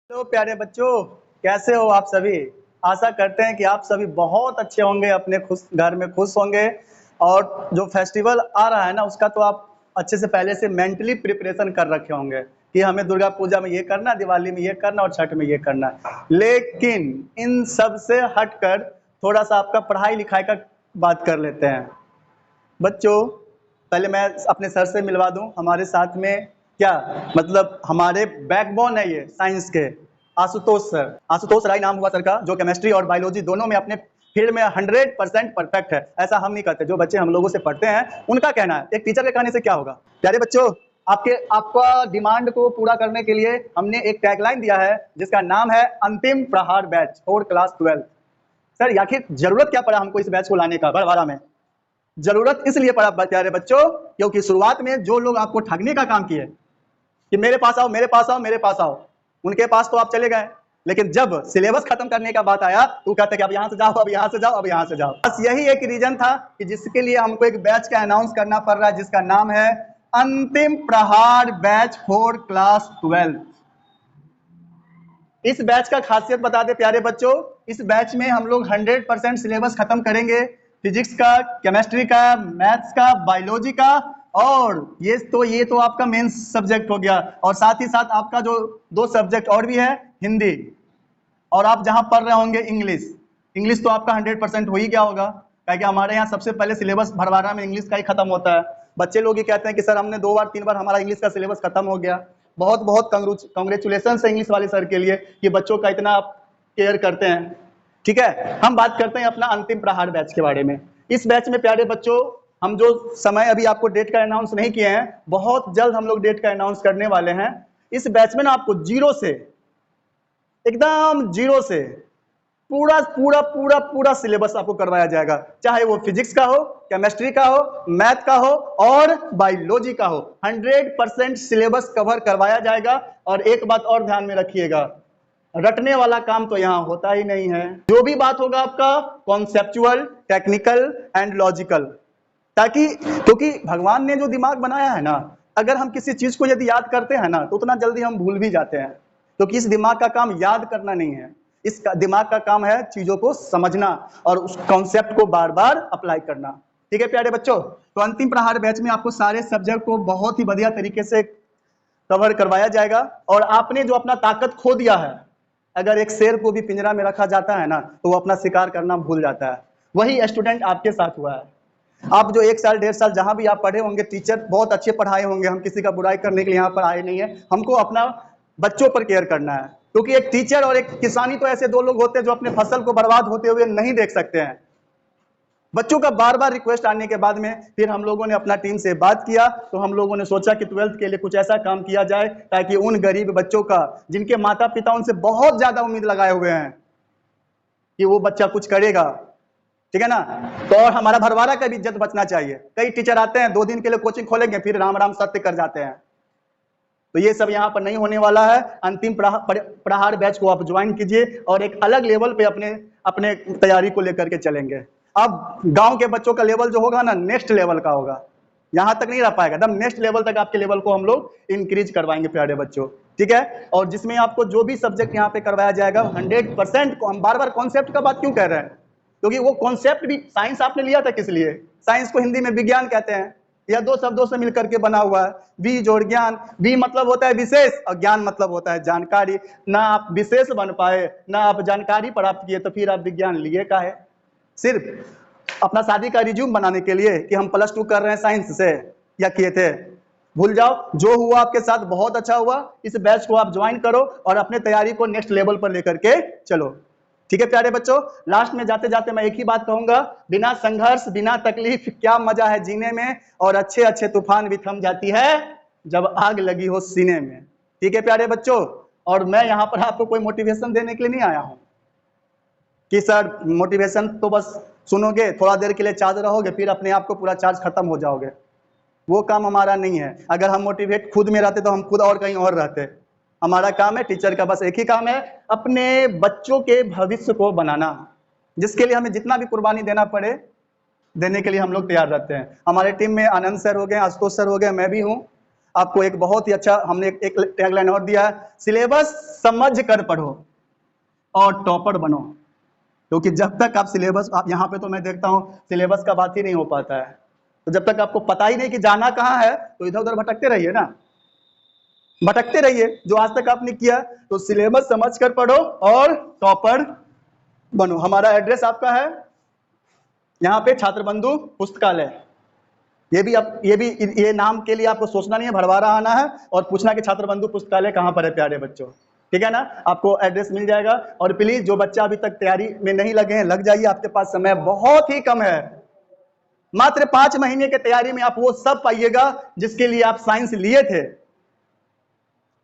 Hello प्यारे बच्चों, कैसे हो आप सभी। आशा करते हैं कि आप सभी बहुत अच्छे होंगे, अपने खुश घर में खुश होंगे। और जो फेस्टिवल आ रहा है ना, उसका तो आप अच्छे से पहले से मेंटली प्रिपरेशन कर रखे होंगे कि हमें दुर्गा पूजा में ये करना, दिवाली में ये करना और छठ में ये करना। लेकिन इन सब से हटकर थोड़ा सा आपका पढ़ाई लिखाई का बात कर लेते हैं। बच्चों, पहले मैं अपने सर से मिलवा दूं। हमारे साथ में क्या मतलब हमारे बैकबोन है ये साइंस के, आशुतोष सर। आशुतोष राय नाम हुआ सर का, जो केमिस्ट्री और बायोलॉजी दोनों में अपने फील्ड में 100% परफेक्ट है। ऐसा हम नहीं कहते, जो बच्चे हम लोगों से पढ़ते हैं उनका कहना है। एक टीचर के कहने से क्या होगा। प्यारे बच्चों, आपका डिमांड को पूरा करने के लिए हमने एक टैगलाइन दिया है जिसका नाम है अंतिम प्रहार बैच फॉर क्लास 12। सर आखिर जरूरत क्या पड़ा हमको इस बैच को लाने का बड़वाड़ा में। जरूरत इसलिए पड़ा प्यारे बच्चों, क्योंकि शुरुआत में जो लोग आपको ठगने का काम किए कि मेरे पास आओ मेरे पास आओ मेरे पास आओ, उनके पास तो आप चले गए। लेकिन जब सिलेबस खत्म करने का बात आया तो कहते कि अब यहां से जाओ, अब यहां से जाओ, अब यहां से जाओ। बस यही एक रीजन था कि जिसके लिए हमको एक बैच का अनाउंस करना पड़ रहा है, जिसका नाम है अंतिम प्रहार बैच फॉर क्लास 12। इस बैच का खासियत बता दे प्यारे बच्चों, इस बैच में हम लोग 100% सिलेबस खत्म करेंगे। फिजिक्स का, केमिस्ट्री का, मैथ्स का, बायोलॉजी का, और ये तो आपका मेन सब्जेक्ट हो गया। और साथ ही साथ आपका जो दो सब्जेक्ट और भी है, हिंदी, और आप जहां पढ़ रहे होंगे इंग्लिश। इंग्लिश तो आपका 100% हो ही गया होगा, क्योंकि हमारे यहाँ सबसे पहले सिलेबस भरवाना में इंग्लिश का ही खत्म होता है। बच्चे लोग ये कहते हैं कि सर हमने 2 बार 3 बार हमारा इंग्लिश का सिलेबस खत्म हो गया। बहुत बहुत कांग्रेचुलेशन है इंग्लिश वाले सर के लिए कि बच्चों का इतना आप केयर करते हैं। ठीक है, हम बात करते हैं अपना अंतिम प्रहार बैच के बारे में। इस बैच में प्यारे बच्चों, हम जो समय अभी आपको डेट का अनाउंस नहीं किए हैं, बहुत जल्द हम लोग डेट का अनाउंस करने वाले हैं। इस बैच में ना आपको जीरो से, एकदम जीरो से पूरा पूरा पूरा पूरा सिलेबस आपको करवाया जाएगा, चाहे वो फिजिक्स का हो, केमिस्ट्री का हो, मैथ का हो और बायोलॉजी का हो। 100% सिलेबस कवर करवाया जाएगा। और एक बात और ध्यान में रखिएगा, रटने वाला काम तो यहाँ होता ही नहीं है। जो भी बात होगा आपका कॉन्सेप्चुअल, टेक्निकल एंड लॉजिकल, ताकि क्योंकि भगवान ने जो दिमाग बनाया है ना, अगर हम किसी चीज को यदि याद करते हैं ना तो उतना जल्दी हम भूल भी जाते हैं। क्योंकि इस दिमाग का काम याद करना नहीं है, इस दिमाग का काम है चीजों को समझना और उस कॉन्सेप्ट को बार बार अप्लाई करना। ठीक है प्यारे बच्चों, तो अंतिम प्रहार बैच में आपको सारे सब्जेक्ट को बहुत ही बढ़िया तरीके से कवर करवाया जाएगा। और आपने जो अपना ताकत खो दिया है, अगर एक शेर को भी पिंजरा में रखा जाता है ना तो वो अपना शिकार करना भूल जाता है। वही स्टूडेंट आपके साथ हुआ है। आप जो 1 साल 1.5 साल जहां भी आप पढ़े होंगे, टीचर बहुत अच्छे पढ़ाए होंगे, हम किसी का बुराई करने के लिए यहाँ पर आए नहीं है। हमको अपना बच्चों पर केयर करना है, क्योंकि एक टीचर और एक किसानी तो ऐसे दो लोग होते हैं जो अपने फसल को बर्बाद होते हुए नहीं देख सकते हैं। बच्चों का बार बार रिक्वेस्ट आने के बाद में फिर हम लोगों ने अपना टीम से बात किया, तो हम लोगों ने सोचा कि 12th के लिए कुछ ऐसा काम किया जाए ताकि उन गरीब बच्चों का, जिनके माता पिता उनसे बहुत ज्यादा उम्मीद लगाए हुए हैं कि वो बच्चा कुछ करेगा, ठीक है ना, तो और हमारा भरवाड़ा का भी इज्जत बचना चाहिए। कई टीचर आते हैं 2 दिन के लिए कोचिंग खोलेंगे, फिर राम राम सत्य कर जाते हैं। तो ये सब यहाँ पर नहीं होने वाला है। अंतिम प्रहार बैच को आप ज्वाइन कीजिए और एक अलग लेवल पे अपने अपने तैयारी को लेकर के चलेंगे। अब गांव के बच्चों का लेवल जो होगा ना, नेक्स्ट लेवल का होगा। यहाँ तक नहीं रह पाएगा, एकदम नेक्स्ट लेवल तक आपके लेवल को हम लोग इंक्रीज करवाएंगे प्यारे बच्चों। ठीक है, और जिसमें आपको जो भी सब्जेक्ट यहाँ पे करवाया जाएगा 100% को, हम बार बार कॉन्सेप्ट का बात क्यों कह रहे हैं, क्योंकि वो कॉन्सेप्ट भी, साइंस आपने लिया था किस लिए, साइंस को हिंदी में विज्ञान कहते हैं, या 2 शब्दों से मिलकर के बना हुआ है, वी जोड़ ज्ञान। वी मतलब होता है विशेष और ज्ञान मतलब होता है जानकारी। ना आप विशेष बन पाए, ना आप जानकारी प्राप्त किए, तो फिर आप विज्ञान लिए का है, सिर्फ अपना शादी का रिज्यूम बनाने के लिए कि हम +2 कर रहे हैं साइंस से, या किए थे। भूल जाओ, जो हुआ आपके साथ बहुत अच्छा हुआ। इस बैच को आप ज्वाइन करो और अपने तैयारी को नेक्स्ट लेवल पर लेकर के चलो। ठीक है प्यारे बच्चों, लास्ट में जाते जाते मैं एक ही बात कहूंगा, बिना संघर्ष बिना तकलीफ क्या मजा है जीने में, और अच्छे अच्छे तूफान भी थम जाती है जब आग लगी हो सीने में। ठीक है प्यारे बच्चों, और मैं यहाँ पर आपको कोई मोटिवेशन देने के लिए नहीं आया हूँ कि सर मोटिवेशन तो बस सुनोगे, थोड़ा देर के लिए चार्ज रहोगे, फिर अपने आप को पूरा चार्ज खत्म हो जाओगे। वो काम हमारा नहीं है। अगर हम मोटिवेट खुद में रहते तो हम खुद और कहीं और रहते। हमारा काम है, टीचर का बस एक ही काम है, अपने बच्चों के भविष्य को बनाना, जिसके लिए हमें जितना भी कुर्बानी देना पड़े देने के लिए हम लोग तैयार रहते हैं। हमारे टीम में आनंद सर हो गए, आशुतोष सर हो गए, मैं भी हूँ, आपको एक बहुत ही अच्छा हमने एक टैगलाइन और दिया है, सिलेबस समझ कर पढ़ो और टॉपर बनो। क्योंकि जब तक आप सिलेबस, आप यहाँ पे तो मैं देखता हूँ सिलेबस का बात ही नहीं हो पाता है, तो जब तक आपको पता ही नहीं कि जाना कहाँ है तो इधर उधर भटकते रहिए ना, भटकते रहिए जो आज तक आपने किया। तो सिलेबस समझ कर पढ़ो और टॉपर बनो। हमारा एड्रेस आपका है यहाँ पे छात्र बंधु पुस्तकालय। ये नाम के लिए आपको सोचना नहीं है, भरवारा आना है और पूछना कि छात्र बंधु पुस्तकालय कहाँ पर है प्यारे बच्चों, ठीक है ना। आपको एड्रेस मिल जाएगा। और प्लीज जो बच्चा अभी तक तैयारी में नहीं लगे हैं, लग जाइए, आपके पास समय बहुत ही कम है। मात्र 5 महीने के तैयारी में आप वो सब पाइएगा जिसके लिए आप साइंस लिए थे।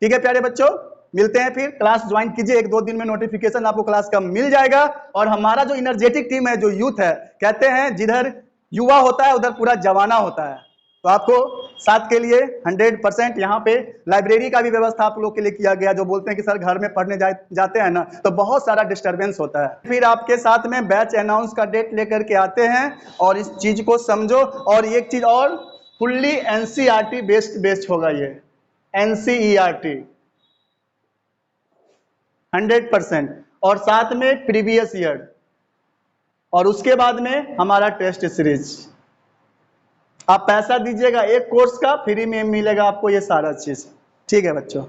ठीक है प्यारे बच्चों, मिलते हैं फिर, क्लास ज्वाइन कीजिए, 1-2 दिन में नोटिफिकेशन आपको क्लास का मिल जाएगा। और हमारा जो इनर्जेटिक टीम है, जो यूथ है, कहते हैं जिधर युवा होता है उधर पूरा जवाना होता है। तो आपको साथ के लिए 100% यहाँ पे लाइब्रेरी का भी व्यवस्था आप लोग के लिए किया गया। जो बोलते हैं कि सर घर में पढ़ने जाते हैं ना तो बहुत सारा डिस्टरबेंस होता है, फिर आपके साथ में बैच अनाउंस का डेट लेकर के आते हैं और इस चीज को समझो। और एक चीज और, फुल्ली एनसीईआरटी बेस्ड होगा ये, एनसीईआरटी 100%, और साथ में प्रीवियस ईयर, और उसके बाद में हमारा टेस्ट सीरीज। आप पैसा दीजिएगा एक कोर्स का, फ्री में मिलेगा आपको ये सारा चीज। ठीक है बच्चों।